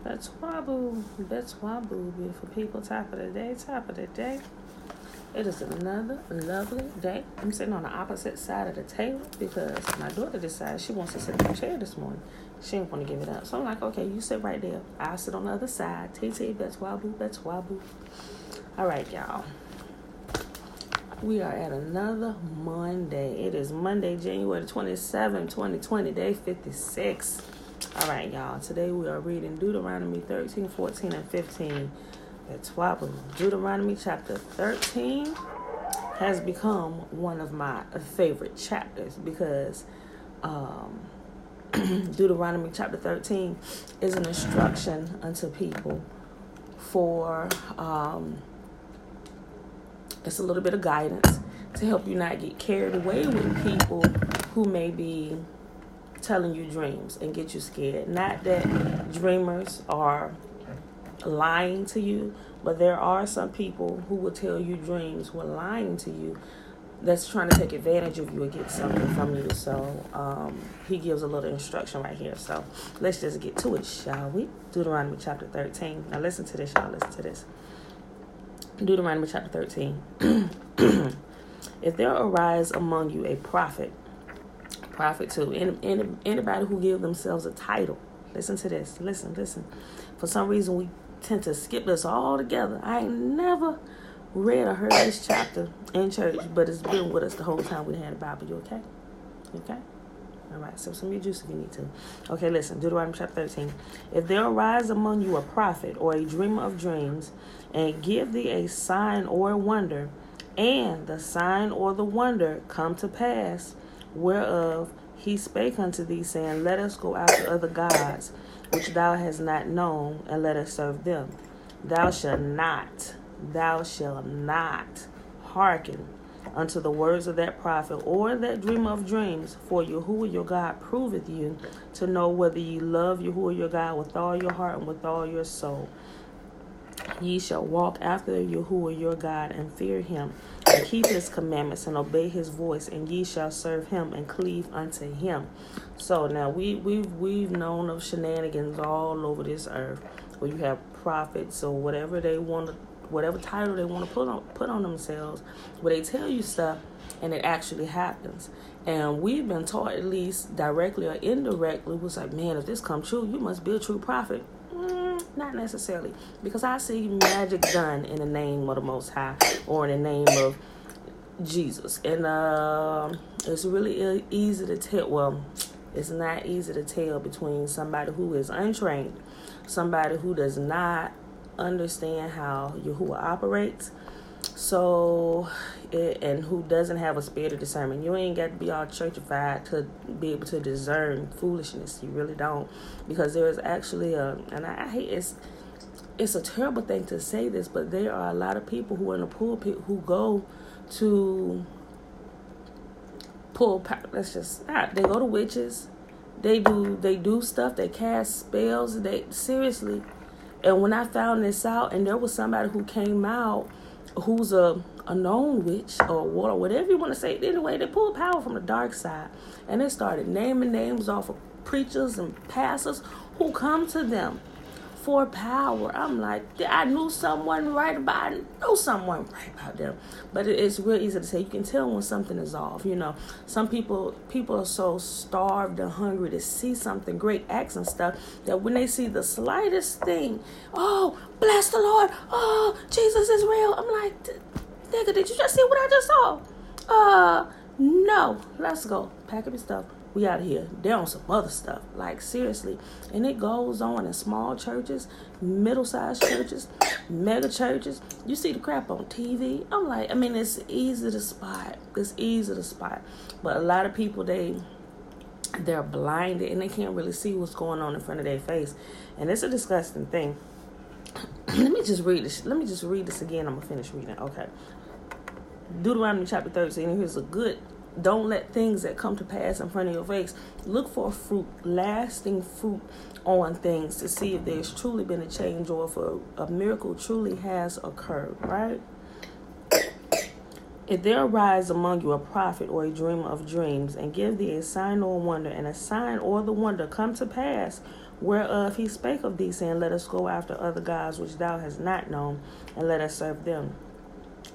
That's Wabu. That's Wabu. Beautiful people. Top of the day. Top of the day. It is another lovely day. I'm sitting on the opposite side of the table because my daughter decided she wants to sit in the chair this morning. She didn't want to give it up. So I'm like, okay, you sit right there. I'll sit on the other side. TT, that's Wabu. That's Wabu. All right, y'all. We are at another Monday. It is Monday, January 27, 2020, day 56. All right, y'all. Today we are reading Deuteronomy 13, 14, and 15. That's Wabu. Deuteronomy chapter 13 has become one of my favorite chapters because Deuteronomy chapter 13 is an instruction unto people for it's a little bit of guidance to help you not get carried away with people who may be telling you dreams and get you scared. Not that dreamers are lying to you, but there are some people who will tell you dreams who are lying to you that's trying to take advantage of you or get something from you. So he gives a little instruction right here. So let's just get to it, shall we? Deuteronomy chapter 13. Now listen to this, y'all. Listen to this. Deuteronomy chapter 13. If there arise among you a prophet too, anybody who give themselves a title. Listen to this. Listen. For some reason, we tend to skip this all together. I ain't never read or heard this chapter in church, but it's been with us the whole time we had the Bible. You okay? Okay? All right, sip some of your juice if you need to. Okay, listen, Deuteronomy chapter 13. If there arise among you a prophet or a dreamer of dreams, and give thee a sign or a wonder, and the sign or the wonder come to pass, whereof he spake unto thee, saying, Let us go after other gods, which thou hast not known, and let us serve them. Thou shalt not hearken unto the words of that prophet or that dreamer of dreams, for Yahuwah your God proveth you to know whether ye love Yahuwah your God with all your heart and with all your soul. Ye shall walk after Yahuwah your God and fear him, and keep his commandments and obey his voice, and ye shall serve him and cleave unto him. So now we've known of shenanigans all over this earth where you have prophets or whatever they want to, whatever title they want to put on themselves, where they tell you stuff and it actually happens. And we've been taught, at least directly or indirectly, was like, man, if this comes true, you must be a true prophet. Not necessarily, because I see magic done in the name of the Most High or in the name of Jesus. And it's really easy to tell. Well, it's not easy to tell between somebody who is untrained, somebody who does not understand how Yahuwah operates, and who doesn't have a spirit of discernment. You ain't got to be all churchified to be able to discern foolishness. You really don't, because there is actually and I hate it's a terrible thing to say this, but there are a lot of people who are in the pulpit who go to they go to witches, they do stuff, they cast spells, they seriously. And when I found this out, and there was somebody who came out who's a known witch or whatever you want to say. Anyway, they pulled power from the dark side, and they started naming names off of preachers and pastors who come to them for power. I'm like, I knew someone right about them. But it's real easy to say. You can tell when something is off. You know, some people are so starved and hungry to see something great, acts and stuff, that when they see the slightest thing, oh, bless the Lord, oh, Jesus is real. I'm like, nigga, did you just see what I just saw? No, let's go. Pack up your stuff. We out of here. They're on some other stuff. Like, seriously. And it goes on in small churches, middle-sized churches, mega churches. You see the crap on TV. I'm like, I mean, it's easy to spot. But a lot of people, they're blinded and they can't really see what's going on in front of their face. And it's a disgusting thing. Let me just read this again. I'm going to finish reading. Okay. Deuteronomy chapter 13. Here's a good... Don't let things that come to pass in front of your face. Look for fruit, lasting fruit on things to see if there's truly been a change or if a miracle truly has occurred, right? If there arise among you a prophet or a dreamer of dreams, and give thee a sign or a wonder, and a sign or the wonder come to pass, whereof he spake of thee, saying, Let us go after other gods which thou hast not known, and let us serve them.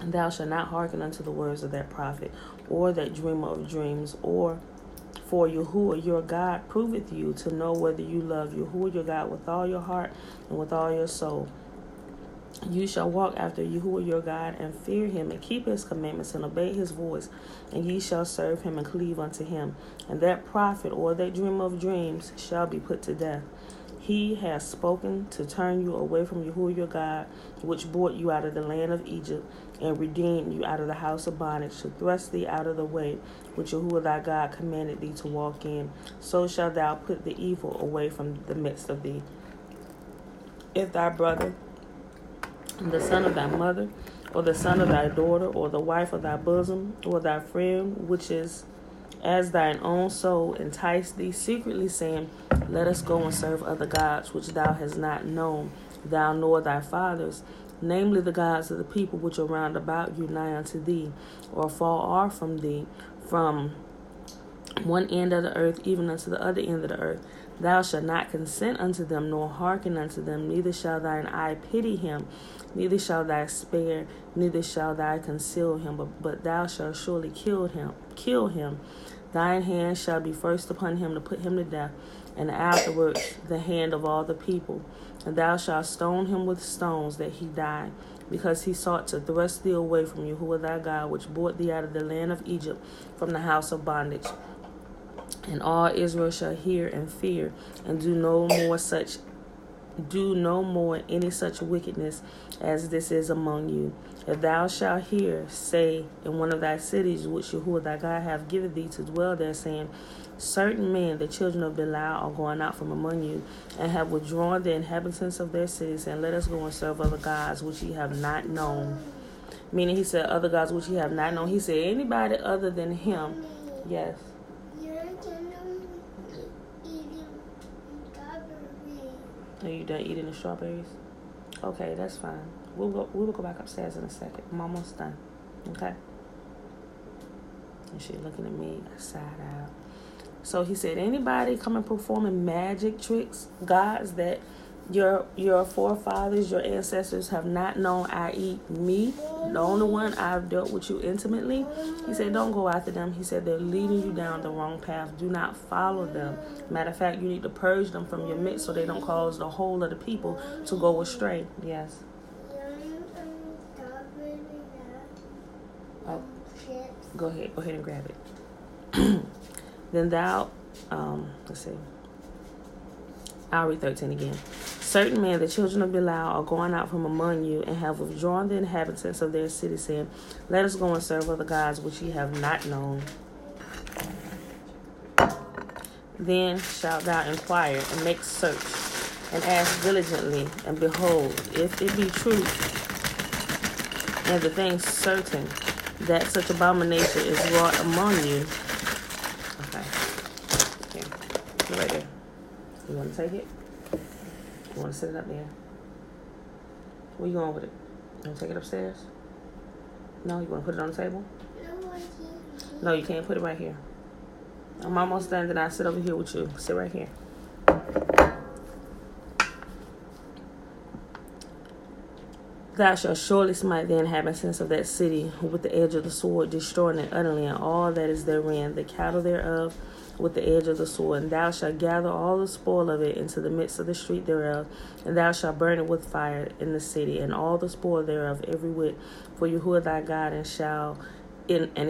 And thou shalt not hearken unto the words of that prophet, or that dreamer of dreams, or for Yahuwah your God proveth you to know whether you love Yahuwah your God with all your heart and with all your soul. You shall walk after Yahuwah your God, and fear him, and keep his commandments, and obey his voice, and ye shall serve him and cleave unto him. And that prophet or that dreamer of dreams shall be put to death. He has spoken to turn you away from Yahuwah your God, which brought you out of the land of Egypt, and redeemed you out of the house of bondage, to thrust thee out of the way which Yahuwah thy God commanded thee to walk in. So shalt thou put the evil away from the midst of thee. If thy brother, the son of thy mother, or the son of thy daughter, or the wife of thy bosom, or thy friend, which is as thine own soul, entice thee secretly, saying, Let us go and serve other gods, which thou hast not known, thou nor thy fathers, namely the gods of the people which are round about you, nigh unto thee, or far off from thee, from one end of the earth even unto the other end of the earth. Thou shalt not consent unto them, nor hearken unto them, neither shall thine eye pity him, neither shall thou spare, neither shall thou conceal him, but thou shalt surely kill him. Thine hand shall be first upon him to put him to death, and afterwards the hand of all the people. And thou shalt stone him with stones, that he die, because he sought to thrust thee away from Yahuwah thy God, which brought thee out of the land of Egypt, from the house of bondage. And all Israel shall hear and fear, and do no more any such wickedness as this is among you. If thou shalt hear, say, in one of thy cities which Yahuwah thy God hath given thee to dwell there, saying, Certain men, the children of Belial, are going out from among you, and have withdrawn the inhabitants of their cities, and let us go and serve other gods which ye have not known. Meaning, he said, other gods which ye have not known. He said, anybody other than him. Yes. Are you done eating the strawberries? Okay, that's fine. We'll go back upstairs in a second. I'm almost done. Okay? And she looking at me side out. So he said, anybody coming performing magic tricks, gods that your forefathers, your ancestors have not known, i.e. me, the only one I've dealt with you intimately, he said, don't go after them. He said, they're leading you down the wrong path. Do not follow them. Matter of fact, you need to purge them from your midst so they don't cause the whole of the people to go astray. Yes. Oh, go ahead and grab it. Then thou, let's see. I'll read 13 again. Certain men, the children of Belial, are going out from among you, and have withdrawn the inhabitants of their city, saying, Let us go and serve other gods which ye have not known. Then shalt thou inquire, and make search, and ask diligently, and behold, if it be true, and the thing certain, that such abomination is wrought among you. Okay. Here. Right there. You want to take it? You want to set it up there? Where you going with it? You want to take it upstairs? No? You want to put it on the table? No, you can't. Put it right here. I'm almost done. Then I sit over here with you. Sit right here. Thou shalt surely smite the inhabitants of that city with the edge of the sword, destroying it utterly, and all that is therein, the cattle thereof, with the edge of the sword. And thou shalt gather all the spoil of it into the midst of the street thereof, and thou shalt burn it with fire in the city, and all the spoil thereof every whit for Yahuwah thy God, and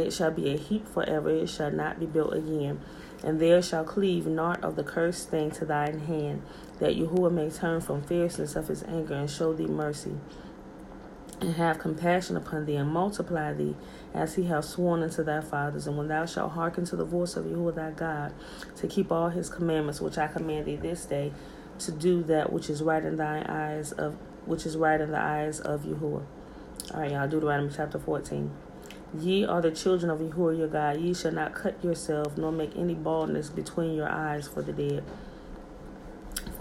it shall be a heap forever. It shall not be built again. And there shall cleave naught of the cursed thing to thine hand, that Yahuwah may turn from fierceness of his anger, and show thee mercy, and have compassion upon thee, and multiply thee, as he hath sworn unto thy fathers. And when thou shalt hearken to the voice of Yahuwah thy God, to keep all his commandments which I command thee this day, to do that which is right in the eyes of Yahuwah. All right, y'all. Deuteronomy chapter 14. Ye are the children of Yahuwah your God. Ye shall not cut yourself, nor make any baldness between your eyes for the dead.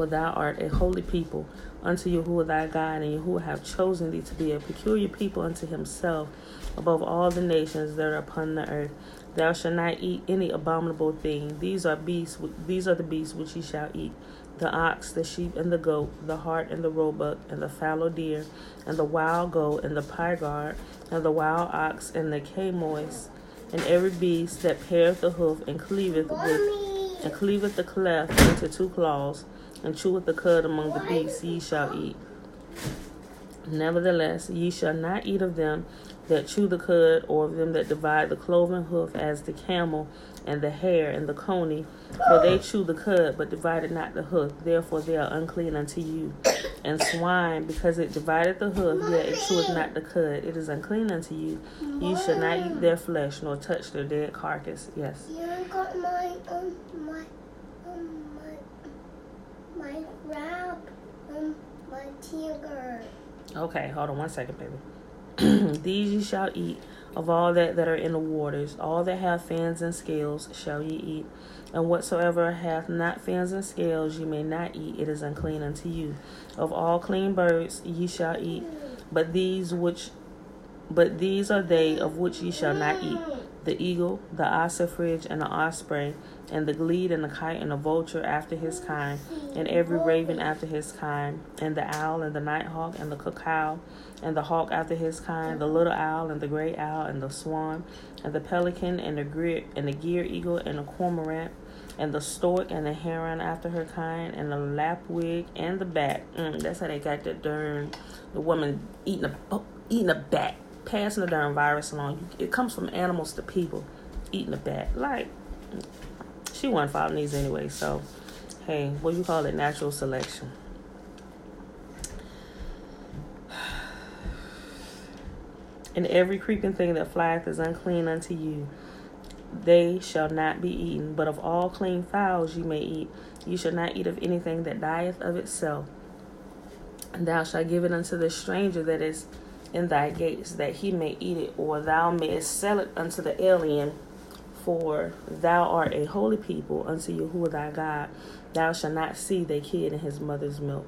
for thou art a holy people unto Yahuwah thy God, and Yahuwah hath chosen thee to be a peculiar people unto himself above all the nations that are upon the earth. Thou shalt not eat any abominable thing. These are the beasts which ye shall eat: the ox, the sheep, and the goat, the hart, and the roebuck, and the fallow deer, and the wild goat, and the pygarg, and the wild ox, and the camois, and every beast that pareth the hoof, and cleaveth the cleft into two claws, and cheweth the cud among the beasts, ye shall eat. Nevertheless, ye shall not eat of them that chew the cud, or of them that divide the cloven hoof, as the camel, and the hare, and the coney, for they chew the cud, but divided not the hoof, therefore they are unclean unto you. And swine, because it divided the hoof, yet it cheweth not the cud, it is unclean unto you. You shall not eat their flesh, nor touch their dead carcass. Yes. You got my wrap, my tiger. Okay, hold on 1 second, baby. These ye shall eat of all that are in the waters. All that have fins and scales shall ye eat. And whatsoever hath not fins and scales ye may not eat, it is unclean unto you. Of all clean birds ye shall eat, but these are they of which ye shall not eat: the eagle, the ossifrage, and the osprey, and the glede, and the kite, and the vulture after his kind, and every raven after his kind, and the owl, and the nighthawk, and the cuckoo, and the hawk after his kind, the little owl, and the great owl, and the swan, and the pelican, and the gear eagle, and the cormorant, and the stork, and the heron after her kind, and the lapwing, and the bat. That's how they got that darn, the woman eating a bat, passing the darn virus along. It comes from animals to people, eating a bat. Like, she wasn't following these anyway, so, hey, what do you call it? Natural selection. And every creeping thing that flieth is unclean unto you. They shall not be eaten. But of all clean fowls you may eat. You shall not eat of anything that dieth of itself. And thou shalt give it unto the stranger that is in thy gates, that he may eat it, or thou mayest sell it unto the alien. For thou art a holy people unto Yahuwah thy God. Thou shalt not see thy kid in his mother's milk.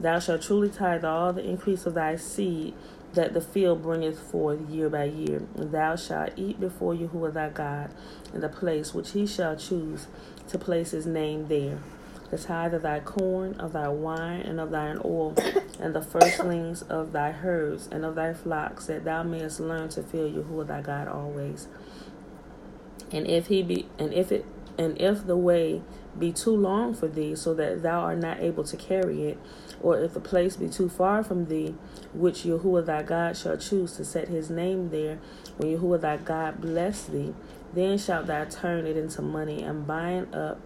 Thou shalt truly tithe all the increase of thy seed that the field bringeth forth year by year. Thou shalt eat before Yahuwah thy God in the place which he shall choose to place his name there. The tithe of thy corn, of thy wine, and of thine oil, and the firstlings of thy herds and of thy flocks, that thou mayest learn to fear Yahuwah thy God always. And if the way be too long for thee, so that thou art not able to carry it, or if the place be too far from thee, which Yahuwah thy God shall choose to set his name there, when Yahuwah thy God bless thee, then shalt thou turn it into money, and bind up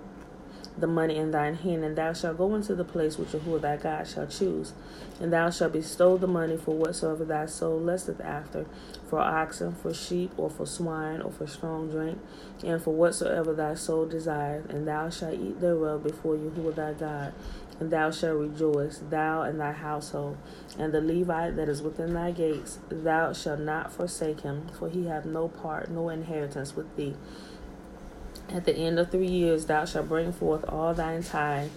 the money in thine hand, and thou shalt go into the place which Yahuwah thy God shall choose, and thou shalt bestow the money for whatsoever thy soul lusteth after, for oxen, for sheep, or for swine, or for strong drink, and for whatsoever thy soul desireth, and thou shalt eat thereof before Yahuwah thy God, and thou shalt rejoice, thou and thy household. And the Levite that is within thy gates, thou shalt not forsake him, for he hath no part, no inheritance with thee. At the end of 3 years thou shalt bring forth all thine tithe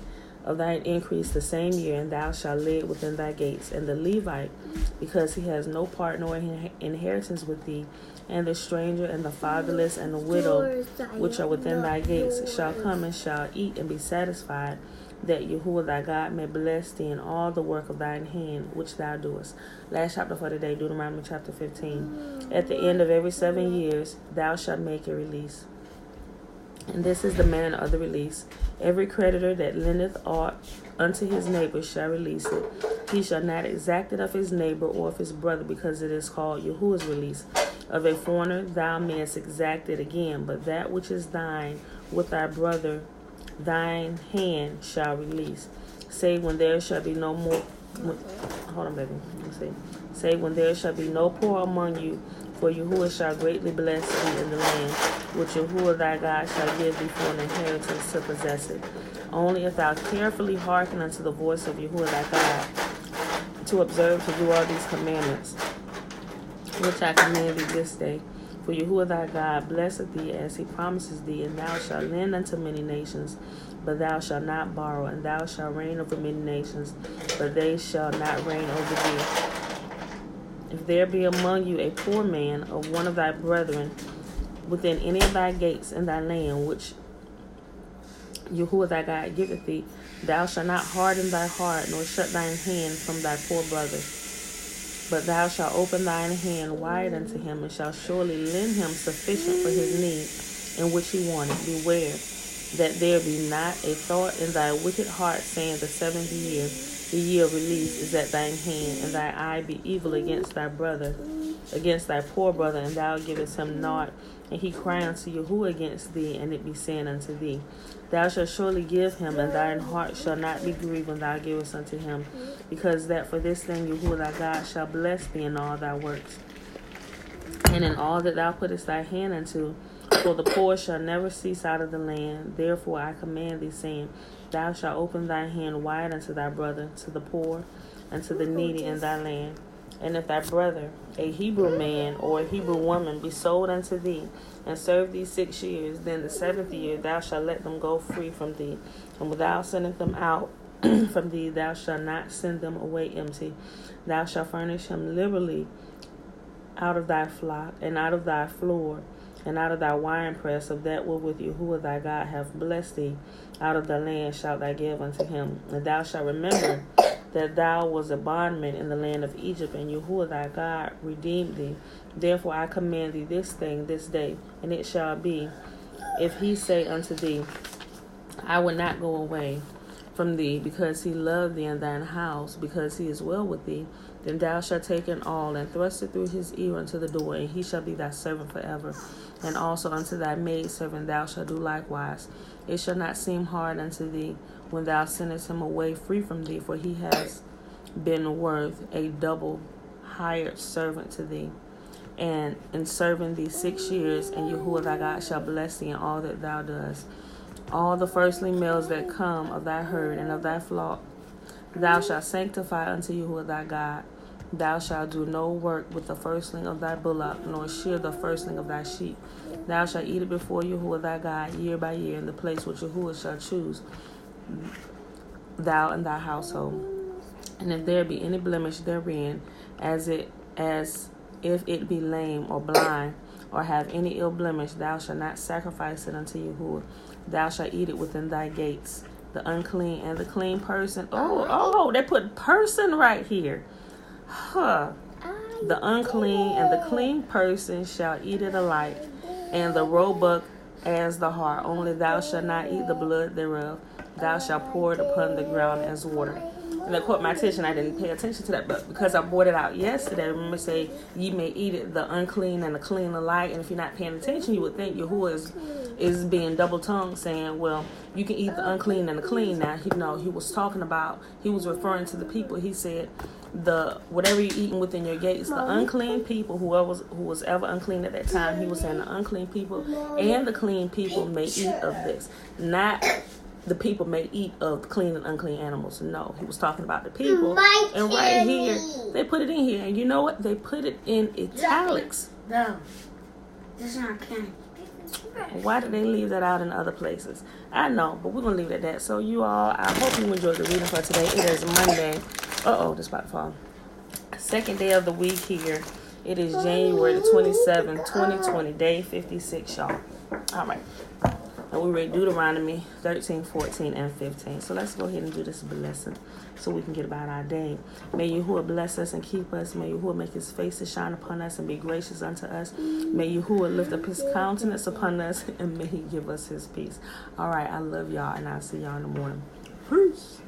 of thine increase the same year, and thou shalt lay it within thy gates. And the Levite, because he has no part nor inheritance with thee, and the stranger, and the fatherless, and the widow, which are within thy gates, shall come and shall eat and be satisfied, that Yahuwah thy God may bless thee in all the work of thine hand, which thou doest. Last chapter for today, Deuteronomy chapter 15. At the end of every 7 years, thou shalt make a release. And this is the manner of the release. Every creditor that lendeth aught unto his neighbor shall release it. He shall not exact it of his neighbor or of his brother, because it is called Yahuwah's release. Of a foreigner thou mayest exact it again, but that which is thine with thy brother, thine hand shall release. Save when there shall be no more. Hold on, baby. Let's see. Save when there shall be no poor among you, for Yahuwah shall greatly bless thee in the land, which Yahuwah thy God shall give thee for an inheritance to possess it. Only if thou carefully hearken unto the voice of Yahuwah thy God, to observe to do all these commandments, which I command thee this day, For Yahuwah thy God blesseth thee as he promises thee, and thou shalt lend unto many nations, but thou shalt not borrow, and thou shalt reign over many nations, but they shall not reign over thee. If there be among you a poor man of one of thy brethren within any of thy gates in thy land, which Yahuwah thy God giveth thee, thou shalt not harden thy heart, nor shut thine hand from thy poor brother. But thou shalt open thine hand wide unto him, and shalt surely lend him sufficient for his need, in which he wanted. Beware that there be not a thought in thy wicked heart, saying, the 7th year, the year of release, is at thine hand, and thy eye be evil against thy brother, against thy poor brother, and thou givest him naught, and he cry unto Yahuwah against thee, and it be saying unto thee, thou shalt surely give him, and thine heart shall not be grieved when thou givest unto him, because that for this thing Yahuwah thy God shall bless thee in all thy works, and in all that thou puttest thy hand unto. For the poor shall never cease out of the land. Therefore I command thee, saying, thou shalt open thy hand wide unto thy brother, to the poor, and to the needy in thy land. And if thy brother, a Hebrew man or a Hebrew woman, be sold unto thee, and serve thee 6 years, then the 7th year thou shalt let them go free from thee. And without sending them out from thee, thou shalt not send them away empty. Thou shalt furnish him liberally out of thy flock, and out of thy floor, and out of thy winepress of that wherewith Yahuwah thy God hath blessed thee, out of the land shalt thou give unto him. And thou shalt remember that thou was a bondman in the land of Egypt, and Yahuwah thy God redeemed thee. Therefore I command thee this thing this day, and it shall be, if he say unto thee, I will not go away from thee, because he loved thee and thine house, because he is well with thee, then thou shalt take an awl, and thrust it through his ear unto the door, and he shall be thy servant forever. And also unto thy maidservant thou shalt do likewise. It shall not seem hard unto thee when thou sendest him away free from thee, for he has been worth a double hired servant to thee. And in serving thee 6 years, and Yahuwah thy God shall bless thee in all that thou doest. All the firstling males that come of thy herd and of thy flock thou shalt sanctify unto Yahuwah thy God. Thou shalt do no work with the firstling of thy bullock, nor shear the firstling of thy sheep. Thou shalt eat it before Yahuwah thy God year by year, in the place which Yahuwah shall choose, thou and thy household. And if there be any blemish therein, as if it be lame or blind, or have any ill blemish, thou shalt not sacrifice it unto Yahuwah. Thou shalt eat it within thy gates. The unclean and the clean person. Oh, they put person right here. Huh. The unclean and the clean person shall eat it alike, and the roebuck as the hart. Only thou shalt not eat the blood thereof. Thou shalt pour it upon the ground as water. And that caught my attention. I didn't pay attention to that, but because I brought it out yesterday, I remember say, ye may eat it, the unclean and the clean alike. And if you're not paying attention, you would think Yahuwah is being double-tongued, saying, well, you can eat the unclean and the clean. Now, he was talking about, he was referring to the people. He said, whatever you're eating within your gates, the unclean people, who was ever unclean at that time, he was saying the unclean people and the clean people may eat of this. Not the people may eat of clean and unclean animals. No, he was talking about the people. And right here, they put it in here. And you know what? They put it in italics. No, this is not candy. Why did they leave that out in other places? I know, but we're going to leave it at that. So you all, I hope you enjoyed the reading for today. It is Monday. This about to fall. Second day of the week here. It is January the 27th, 2020, day 56, y'all. All right. And we read Deuteronomy 13, 14, and 15. So let's go ahead and do this blessing so we can get about our day. May Yahuwah bless us and keep us. May Yahuwah make his face to shine upon us and be gracious unto us. May Yahuwah lift up his countenance upon us, and may he give us his peace. All right, I love y'all, and I'll see y'all in the morning. Peace.